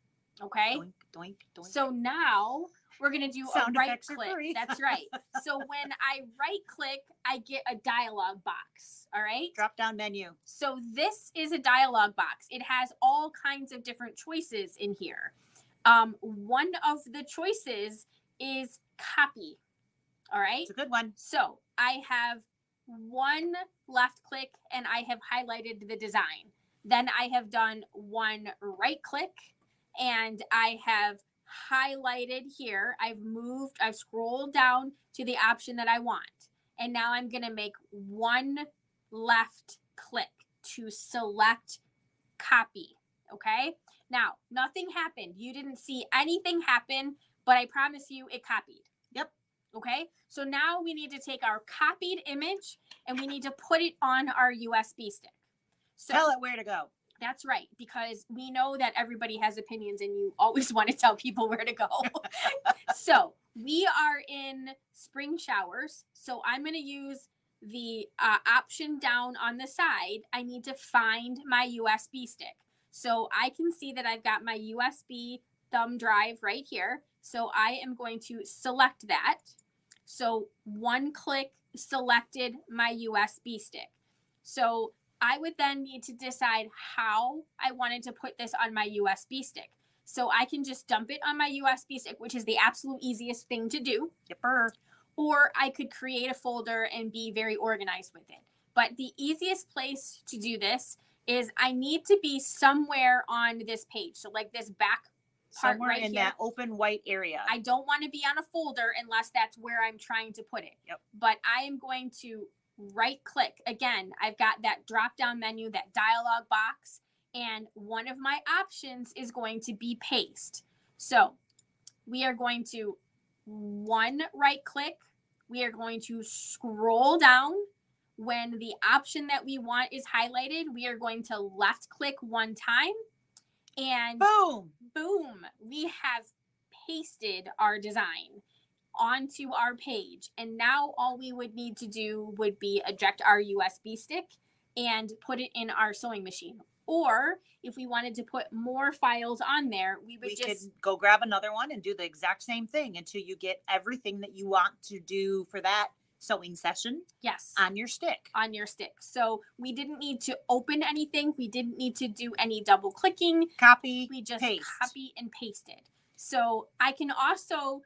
S2: Okay.
S1: Doink, doink, doink.
S2: So now we're going to do
S1: Sound
S2: a right
S1: effects
S2: click.
S1: Are free.
S2: That's right. So when I right click, I get a dialog box. All right.
S1: Drop down menu.
S2: So this is a dialog box. It has all kinds of different choices in here. One of the choices is copy. All right.
S1: It's a good one.
S2: So I have one left click and I have highlighted the design. Then I have done one right click and I have highlighted here. I've scrolled down to the option that I want. And now I'm going to make one left click to select copy. Okay. Now, nothing happened. You didn't see anything happen, but I promise you it copied.
S1: Yep.
S2: Okay. So now we need to take our copied image and we need to put it on our USB stick. So
S1: tell it where to go.
S2: That's right, because we know that everybody has opinions and you always want to tell people where to go. So we are in Spring Showers. So I'm going to use the option down on the side. I need to find my USB stick. So I can see that I've got my USB thumb drive right here. So I am going to select that. So one click selected my USB stick. So I would then need to decide how I wanted to put this on my USB stick. So I can just dump it on my USB stick, which is the absolute easiest thing to do.
S1: Yipper.
S2: Or I could create a folder and be very organized with it. But the easiest place to do this is I need to be somewhere on this page. So like this back part
S1: Somewhere
S2: right
S1: in
S2: here.
S1: that open white area.
S2: I don't want to be on a folder unless that's where I'm trying to put it.
S1: Yep.
S2: But I am going to right click. Again, I've got that drop down menu, that dialog box, and one of my options is going to be paste. So we are going to one right click. We are going to scroll down. When the option that we want is highlighted, we are going to left click one time, and
S1: boom,
S2: we have pasted our design onto our page. And now all we would need to do would be eject our USB stick and put it in our sewing machine. Or if we wanted to put more files on there, we
S1: could go grab another one and do the exact same thing until you get everything that you want to do for that sewing session.
S2: Yes.
S1: On your stick.
S2: On your stick. So we didn't need to open anything. We didn't need to do any double clicking.
S1: Copy.
S2: We just
S1: paste.
S2: copy and pasted. So I can also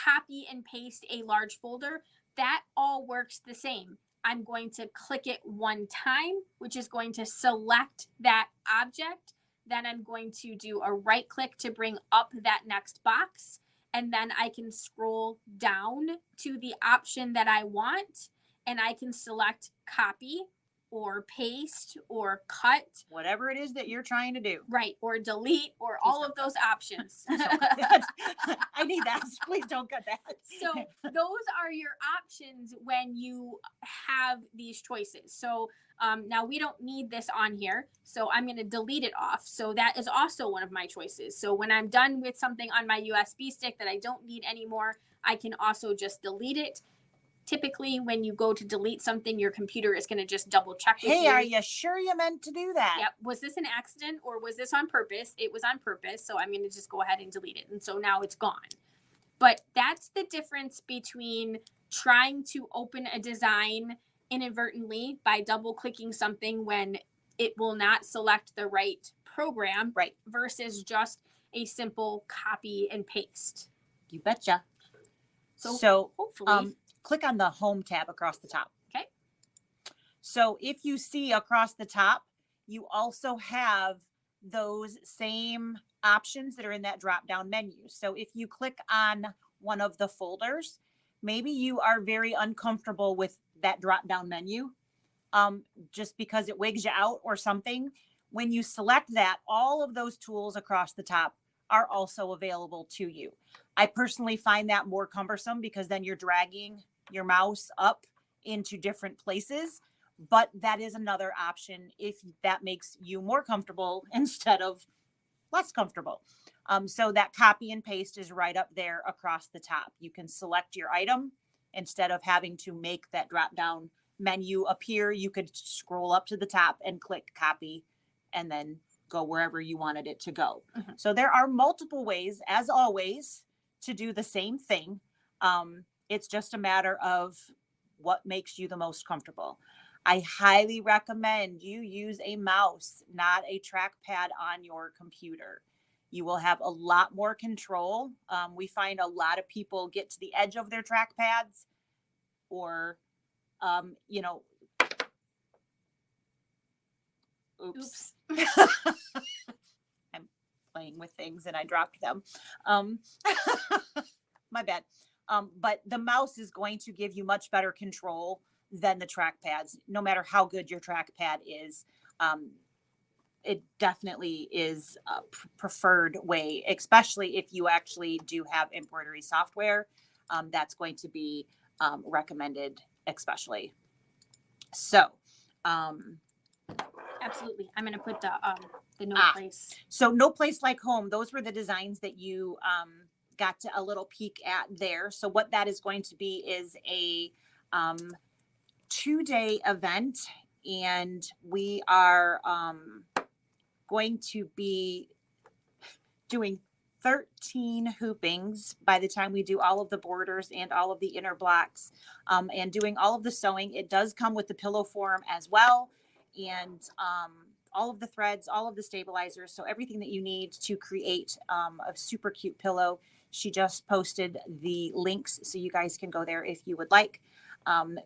S2: copy and paste a large folder. That all works the same. I'm going to click it one time, which is going to select that object. Then I'm going to do a right click to bring up that next box. And then I can scroll down to the option that I want, and I can select copy or paste or cut.
S1: Whatever it is that you're trying to do.
S2: Right. Or delete or all of those options.
S1: I need that. Please don't cut that.
S2: So those are your options when you have these choices. So now we don't need this on here. So I'm going to delete it off. So that is also one of my choices. So when I'm done with something on my USB stick that I don't need anymore, I can also just delete it. Typically, when you go to delete something, your computer is going to just double check with you.
S1: Hey, are you sure you meant to do that?
S2: Yep. Was this an accident or was this on purpose? It was on purpose. So I'm going to just go ahead and delete it. And so now it's gone. But that's the difference between trying to open a design inadvertently by double clicking something when it will not select the right program,
S1: right,
S2: versus just a simple copy and paste.
S1: You betcha. So hopefully click on the home tab across the top.
S2: Okay.
S1: So if you see across the top, you also have those same options that are in that drop down menu. So if you click on one of the folders, maybe you are very uncomfortable with that drop down menu, just because it wigs you out or something. When you select that, all of those tools across the top are also available to you. I personally find that more cumbersome because then you're dragging your mouse up into different places, but that is another option if that makes you more comfortable instead of less comfortable. So that copy and paste is right up there across the top. You can select your item instead of having to make that drop down menu appear. You could scroll up to the top and click copy and then go wherever you wanted it to go. Mm-hmm. So there are multiple ways, as always, to do the same thing. It's just a matter of what makes you the most comfortable. I highly recommend you use a mouse, not a trackpad on your computer. You will have a lot more control. We find a lot of people get to the edge of their trackpads or, oops. I'm playing with things and I dropped them. My bad. But the mouse is going to give you much better control than the trackpads, no matter how good your trackpad is. It definitely is a preferred way, especially if you actually do have embroidery software. That's going to be recommended, especially. So,
S2: absolutely. I'm going to put the no place.
S1: So no place like home. Those were the designs that you got to a little peek at there. So what that is going to be is a 2-day event, and we are going to be doing 13 hoopings by the time we do all of the borders and all of the inner blocks, and doing all of the sewing. It does come with the pillow form as well, and all of the threads, all of the stabilizers. So everything that you need to create a super cute pillow. She just posted the links, so you guys can go there if you would like.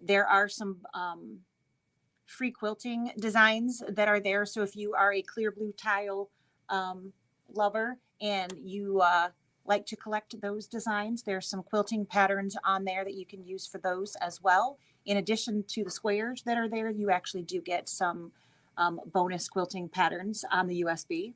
S1: There are some free quilting designs that are there. So if you are a clear blue tile lover and you like to collect those designs, there's some quilting patterns on there that you can use for those as well. In addition to the squares that are there, you actually do get some bonus quilting patterns on the USB.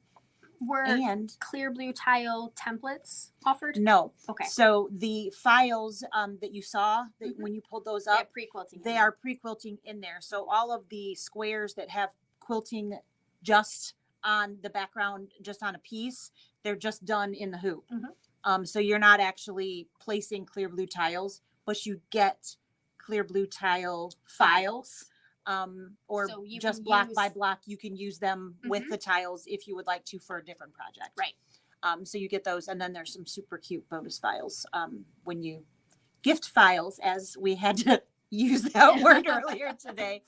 S2: Were
S1: And
S2: clear blue tile templates offered?
S1: no.
S2: Okay.
S1: So the files that you saw that when you pulled those
S2: Yeah,
S1: up,
S2: pre-quilting.
S1: they are pre-quilting in there. So all of the squares that have quilting just on the background, just on a piece, they're just done in the hoop. So you're not actually placing clear blue tiles, but you get clear blue tile files. Or
S2: So you
S1: just
S2: can
S1: block
S2: use-
S1: by block, you can use them with the tiles if you would like to for a different project.
S2: Right.
S1: So you get those, and then there's some super cute bonus files. When you gift files, as we had to use that word earlier today,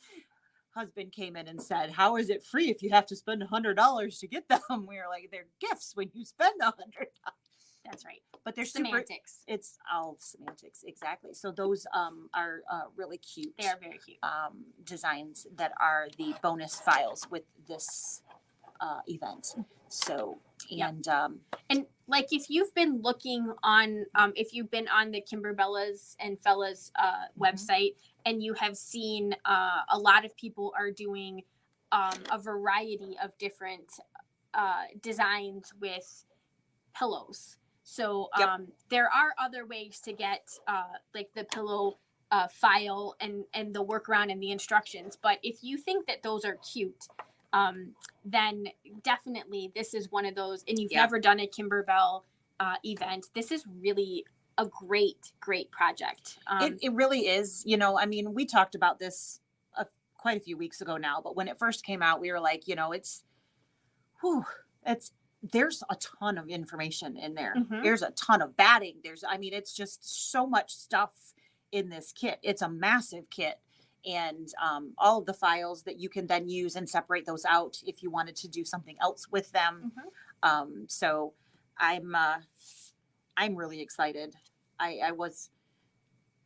S1: husband came in and said, "How is it free if you have to spend $100 to get them?" We were like, "They're gifts when you spend $100."
S2: That's right.
S1: But they're
S2: Semantics.
S1: super. It's all semantics, exactly. So those are really cute.
S2: They are very cute.
S1: Designs that are the bonus files with this event. So and
S2: And like if you've been looking on, if you've been on the Kimberbella's and Fella's website, and you have seen a lot of people are doing a variety of different designs with pillows. So there are other ways to get like the pillow file and the workaround and the instructions. But if you think that those are cute, then definitely this is one of those. And you've never done a Kimberbell event. This is really a great project.
S1: It really is. You know, I mean, we talked about this quite a few weeks ago now, but when it first came out, we were like, you know, there's a ton of information in there. There's a ton of batting. It's just so much stuff in this kit. It's a massive kit, and all of the files that you can then use and separate those out if you wanted to do something else with them. So I'm really excited. I was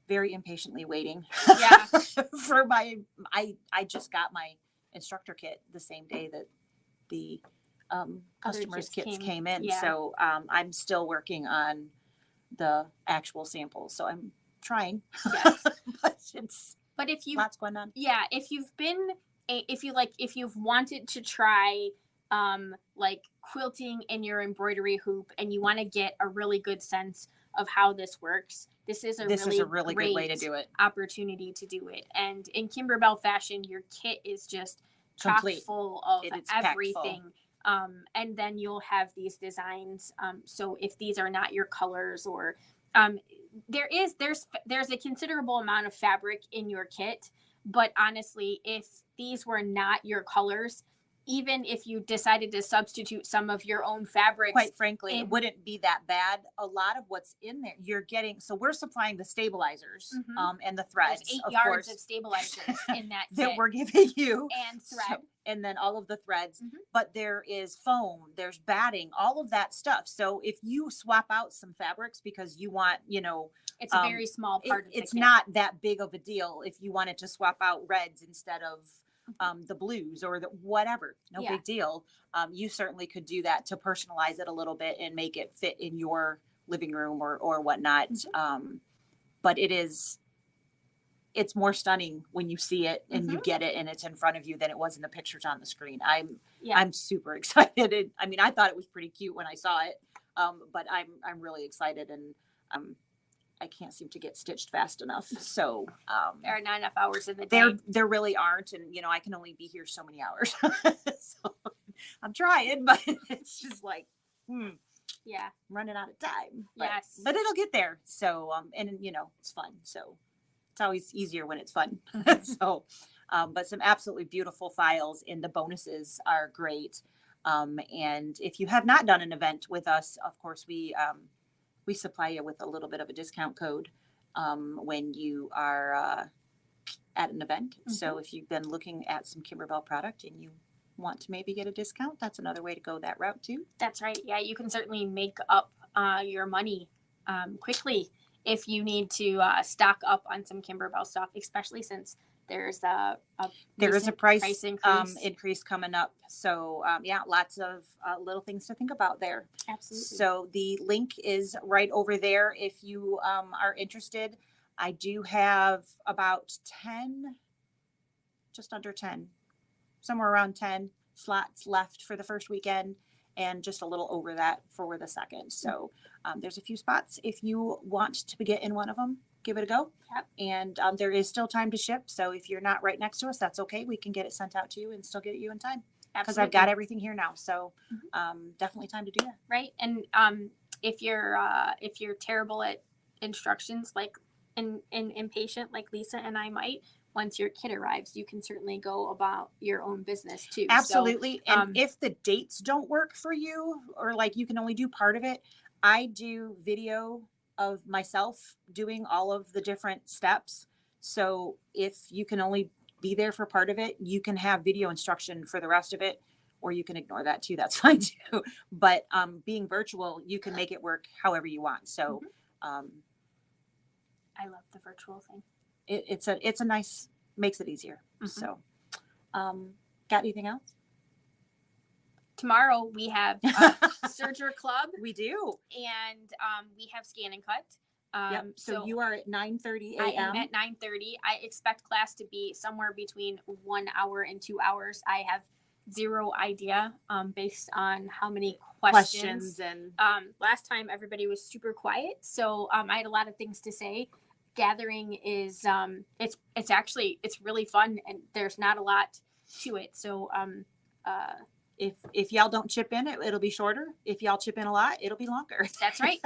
S1: very impatiently waiting for I just got my instructor kit the same day that the customers' kits came in. So I'm still working on the actual samples. So I'm trying.
S2: Yes.
S1: but
S2: if you
S1: lots going on.
S2: Yeah, if you've wanted to try like quilting in your embroidery hoop and you want to get a really good sense of how this works, this is a really
S1: good way to do it.
S2: Opportunity to do it. And in Kimberbell fashion, your kit is just chock full of everything. And then you'll have these designs. So if these are not your colors, or there's a considerable amount of fabric in your kit, but honestly, if these were not your colors, even if you decided to substitute some of your own fabrics,
S1: quite frankly, it wouldn't be that bad. A lot of what's in there, you're getting. So we're supplying the stabilizers and the threads.
S2: There's 8
S1: of
S2: yards
S1: course,
S2: of stabilizers in that
S1: that
S2: kit.
S1: we're giving you,
S2: and thread,
S1: and then all of the threads. But there is foam, there's batting, all of that stuff. So if you swap out some fabrics because you want,
S2: it's a very small part of the
S1: it's
S2: kit.
S1: not that big of a deal if you wanted to swap out reds instead of the blues or the whatever. No big deal. You certainly could do that to personalize it a little bit and make it fit in your living room or whatnot. But it's more stunning when you see it and you get it and it's in front of you than it was in the pictures on the screen. I'm super excited. I thought it was pretty cute when I saw it. But I'm really excited, and I can't seem to get stitched fast enough. So
S2: there are not enough hours in the day.
S1: There really aren't, and I can only be here so many hours. So I'm trying, but it's just like, running out of time. But it'll get there. So and it's fun. So it's always easier when it's fun. So but some absolutely beautiful files, and the bonuses are great. And if you have not done an event with us, of course, we supply you with a little bit of a discount code when you are at an event. So if you've been looking at some Kimberbell product and you want to maybe get a discount, that's another way to go that route too.
S2: That's right. Yeah, you can certainly make up your money quickly if you need to stock up on some Kimberbell stuff, especially since there's a
S1: price
S2: increase
S1: coming up. So yeah, lots of little things to think about there.
S2: Absolutely.
S1: So the link is right over there if you are interested. I do have about 10, just under 10, somewhere around 10 slots left for the first weekend and just a little over that for the second. So there's a few spots. If you want to get in one of them, give it a go.
S2: Yep.
S1: And there is still time to ship. So if you're not right next to us, that's okay. We can get it sent out to you and still get it you in time. Because I've got everything here now. So definitely time to do that.
S2: Right. And if you're terrible at instructions, like and impatient like Lisa and I might, once your kit arrives, you can certainly go about your own business too.
S1: Absolutely.
S2: So,
S1: and if the dates don't work for you, or like you can only do part of it, I do video of myself doing all of the different steps. So if you can only be there for part of it, you can have video instruction for the rest of it, or you can ignore that too. That's fine too. But being virtual, you can make it work however you want. So
S2: I love the virtual thing.
S1: It's a nice, makes it easier. So got anything else?
S2: Tomorrow we have Serger Club.
S1: We do.
S2: And we have Scan and Cut.
S1: Yep. So you are at 9:30 a.m.
S2: I am at 9:30. I expect class to be somewhere between 1 hour and 2 hours. I have zero idea based on how many questions.
S1: And
S2: last time everybody was super quiet, so I had a lot of things to say. Gathering is it's really fun, and there's not a lot to it. So
S1: if y'all don't chip in, it'll be shorter. If y'all chip in a lot, it'll be longer.
S2: That's right.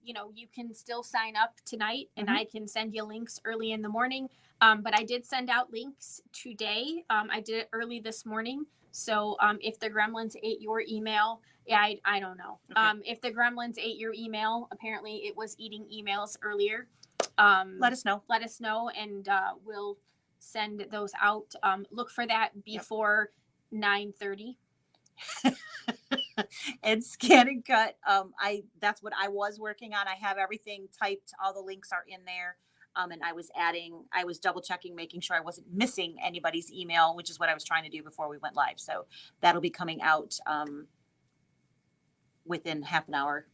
S2: You can still sign up tonight, and I can send you links early in the morning. But I did send out links today. I did it early this morning. So if the gremlins ate your email, I don't know. Okay. If the gremlins ate your email, apparently it was eating emails earlier.
S1: Let us know.
S2: Let us know, and we'll send those out. Look for that before 9:30.
S1: And Scan and Cut. That's what I was working on. I have everything typed. All the links are in there. And I was double checking, making sure I wasn't missing anybody's email, which is what I was trying to do before we went live. So that'll be coming out within half an hour,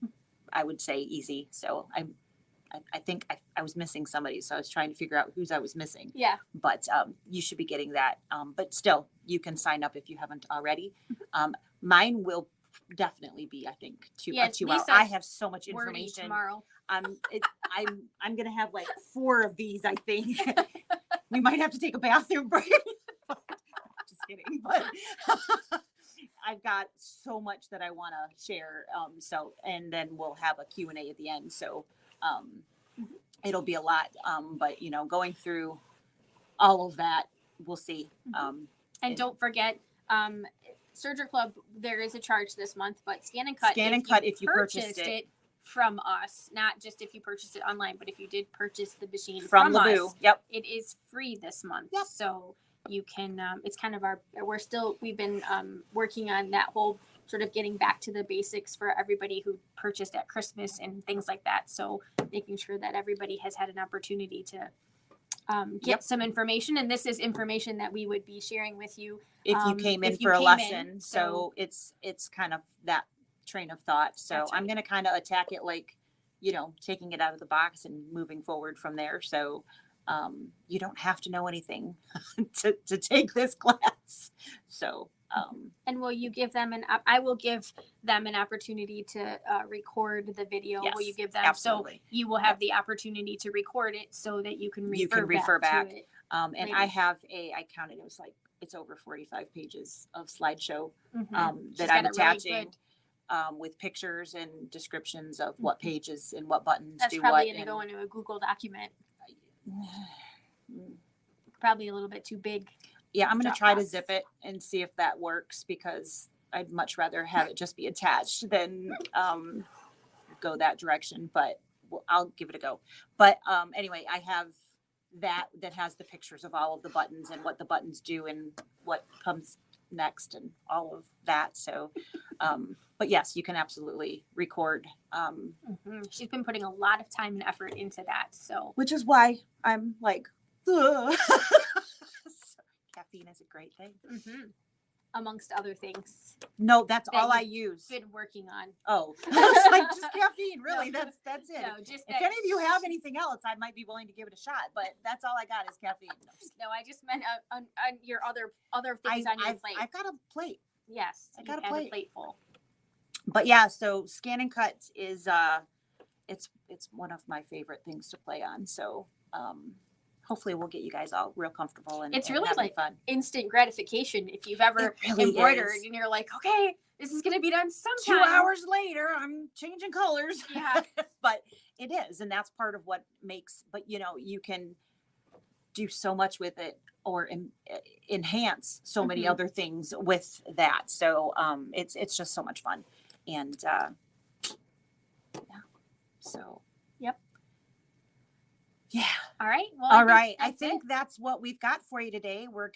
S1: I would say, easy. So I think I was missing somebody, so I was trying to figure out whose I was missing.
S2: Yeah.
S1: But you should be getting that. But still, you can sign up if you haven't already. Mine will definitely be, I think, 2 hours. I have so much information
S2: tomorrow.
S1: I'm gonna have like 4 of these. I think we might have to take a bathroom break. Just kidding, but I've got so much that I want to share. So, and then we'll have a Q&A at the end. So it'll be a lot. But going through all of that, we'll see.
S2: And don't forget, Serger Club, there is a charge this month, but Scan and Cut, if you purchased it from us, not just if you purchased it online, but if you did purchase the machine from
S1: Leabu,
S2: us,
S1: yep,
S2: it is free this month.
S1: Yep.
S2: So you can, it's kind of we've been working on that whole sort of getting back to the basics for everybody who purchased at Christmas and things like that. So making sure that everybody has had an opportunity to get some information, and this is information that we would be sharing with you
S1: if you came in for a lesson. So it's kind of that train of thought. So I'm going to kind of attack it like, taking it out of the box and moving forward from there. So you don't have to know anything to take this class. So
S2: and will you give them I will give them an opportunity to record the video.
S1: Yes,
S2: will you give them
S1: absolutely.
S2: So you will have the opportunity to record it so that you can
S1: refer back
S2: to it
S1: and
S2: later.
S1: I have I counted, it was like it's over 45 pages of slideshow that I'm attaching really with pictures and descriptions of what pages and what buttons
S2: that's
S1: do
S2: probably
S1: what.
S2: Going to go into a Google document. Probably a little bit too big.
S1: Yeah, I'm gonna try to
S2: Dropbox.
S1: zip it and see if that works, because I'd much rather have it just be attached than go that direction. But I'll give it a go. But anyway, I have that has the pictures of all of the buttons and what the buttons do and what comes next and all of that. So, but yes, you can absolutely record.
S2: She's been putting a lot of time and effort into that. So,
S1: Which is why I'm like, ugh. Caffeine is a great thing.
S2: amongst other things
S1: No, that's
S2: that
S1: all I
S2: you've
S1: use.
S2: been working on.
S1: Oh, it's like just caffeine, really.
S2: No.
S1: That's it.
S2: No, just
S1: If any of you have anything else, I might be willing to give it a shot, but that's all I got is caffeine.
S2: No, I just meant on your other things on your plate.
S1: I've got a plate.
S2: Yes,
S1: I got a
S2: and
S1: plate.
S2: a plate full.
S1: But yeah, so scan and cut is it's one of my favorite things to play on. So hopefully we'll get you guys all real comfortable and
S2: It's
S1: and
S2: really
S1: having
S2: like
S1: fun.
S2: instant gratification if you've ever
S1: It really
S2: embroidered
S1: is.
S2: and you're like, okay, this is gonna be done sometime.
S1: 2 hours later, I'm changing colors.
S2: Yeah.
S1: But it is, and that's part of what makes. But you know, you can do so much with it, or enhance so many other things with that. So it's just so much fun, and yeah. So
S2: Yep.
S1: yeah.
S2: All right. Well,
S1: All right. I
S2: that's
S1: think
S2: it.
S1: that's what we've got for you today.
S2: We're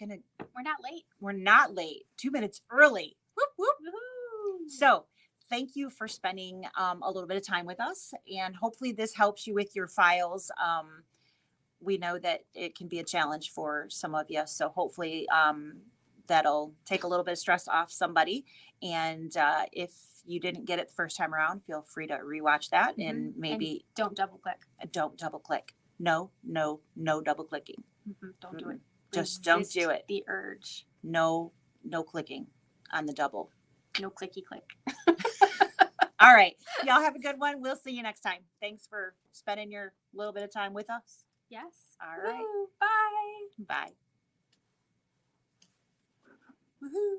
S2: not late.
S1: We're not late. 2 minutes early. Whoop whoop.
S2: Woohoo.
S1: So thank you for spending a little bit of time with us, and hopefully this helps you with your files. We know that it can be a challenge for some of you, so hopefully that'll take a little bit of stress off somebody. And if you didn't get it the first time around, feel free to rewatch that and maybe
S2: don't double click.
S1: Don't double click. No double clicking.
S2: Don't do it.
S1: Just don't
S2: Resist
S1: do it.
S2: The urge.
S1: No clicking on the double.
S2: No clicky click.
S1: All right. Y'all have a good one. We'll see you next time. Thanks for spending your little bit of time with us.
S2: Yes.
S1: All right.
S2: Woo. Bye.
S1: Bye. Woohoo.